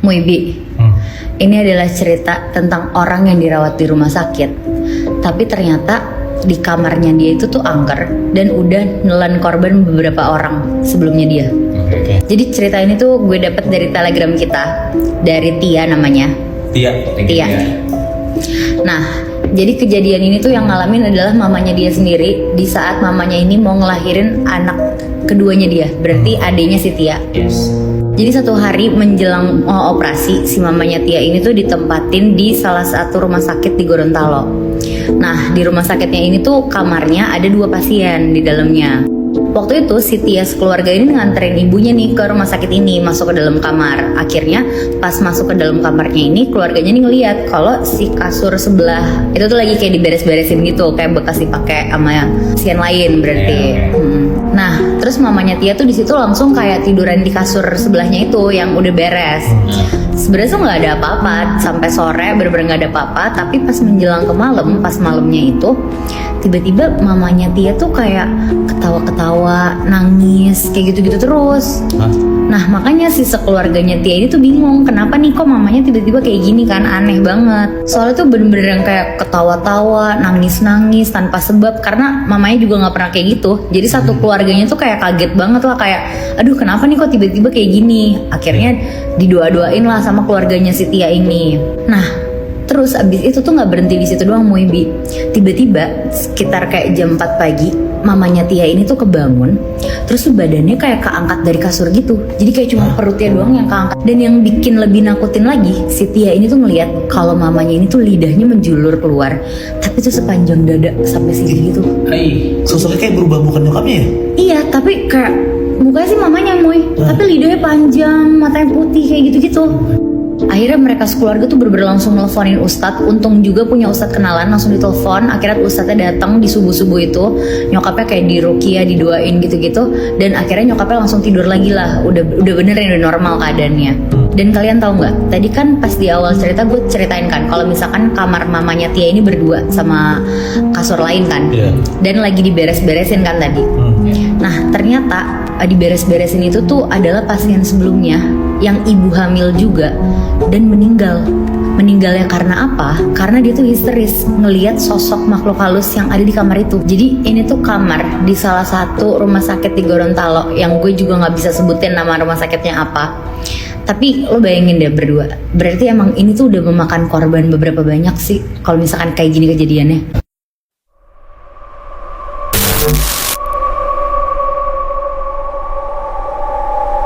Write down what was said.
Muibi, ini adalah cerita tentang orang yang dirawat di rumah sakit, tapi ternyata di kamarnya dia itu tuh angker dan udah nelan korban beberapa orang sebelumnya dia. Jadi cerita ini tuh gue dapet dari telegram kita, dari Tia namanya. Tia. Nah, jadi kejadian ini tuh yang ngalamin adalah mamanya dia sendiri di saat mamanya ini mau ngelahirin anak keduanya dia, berarti adiknya si Tia. Jadi satu hari menjelang mau operasi, si mamanya Tia ini tuh ditempatin di salah satu rumah sakit di Gorontalo. Nah, di rumah sakitnya ini tuh kamarnya ada 2 pasien di dalamnya. Waktu itu si Tia sekeluarga ini nganterin ibunya nih ke rumah sakit ini, masuk ke dalam kamar. Akhirnya pas masuk ke dalam kamarnya ini, keluarganya nih ngeliat kalau si kasur sebelah itu tuh lagi kayak diberes-beresin gitu, kayak bekas dipakai sama pasien lain berarti. Nah, terus mamanya Tia tuh di situ langsung kayak tiduran di kasur sebelahnya itu yang udah beres. Sebenarnya tuh nggak ada apa-apa sampai sore, bener-bener nggak ada apa-apa. Tapi pas menjelang ke malam, pas malamnya itu tiba-tiba mamanya Tia tuh kayak ketawa-ketawa, nangis, kayak gitu-gitu terus. Nah, makanya si sekeluarganya Tia ini tuh bingung, kenapa nih kok mamanya tiba-tiba kayak gini kan, aneh banget. Soalnya tuh bener-bener yang kayak ketawa-tawa, nangis-nangis tanpa sebab, karena mamanya juga nggak pernah kayak gitu. Jadi satu keluarganya tuh kayak kaget banget lah, kayak aduh kenapa nih kok tiba-tiba kayak gini. Akhirnya didoa-doain lah sama keluarganya si Tia ini. Nah, terus abis itu tuh nggak berhenti di situ doang, Muibi. Tiba-tiba sekitar kayak jam 4 pagi, mamanya Tia ini tuh kebangun, terus tuh badannya kayak keangkat dari kasur gitu. Jadi kayak cuma perutnya doang yang keangkat. Dan yang bikin lebih nakutin lagi, si Tia ini tuh ngeliat kalau mamanya ini tuh lidahnya menjulur keluar, tapi tuh sepanjang dada sampai sini gitu. Sosoknya kayak berubah, bukan nyokapnya ya? Iya, tapi kayak mukanya sih mamanya tapi lidahnya panjang, matanya putih kayak gitu-gitu. Akhirnya mereka sekeluarga tuh langsung nelfonin Ustadz. Untung juga punya Ustadz kenalan, langsung ditelepon. Akhirnya Ustadznya datang di subuh-subuh itu. Nyokapnya kayak diruqyah, didoain gitu-gitu. Dan akhirnya nyokapnya langsung tidur lagi lah. Udah bener ya, udah normal keadaannya. Dan kalian tahu nggak? Tadi kan pas di awal cerita gue ceritain kan, kalau misalkan kamar mamanya Tia ini berdua sama kasur lain kan, dan lagi diberes-beresin kan tadi. Nah, ternyata diberes-beresin itu tuh adalah pasien sebelumnya yang ibu hamil juga dan meninggal. Meninggalnya karena apa? Karena dia tuh histeris ngelihat sosok makhluk halus yang ada di kamar itu. Jadi ini tuh kamar di salah satu rumah sakit di Gorontalo yang gue juga nggak bisa sebutin nama rumah sakitnya apa. Tapi lo bayangin deh berdua, berarti emang ini tuh udah memakan korban beberapa banyak sih kalau misalkan kayak gini kejadiannya.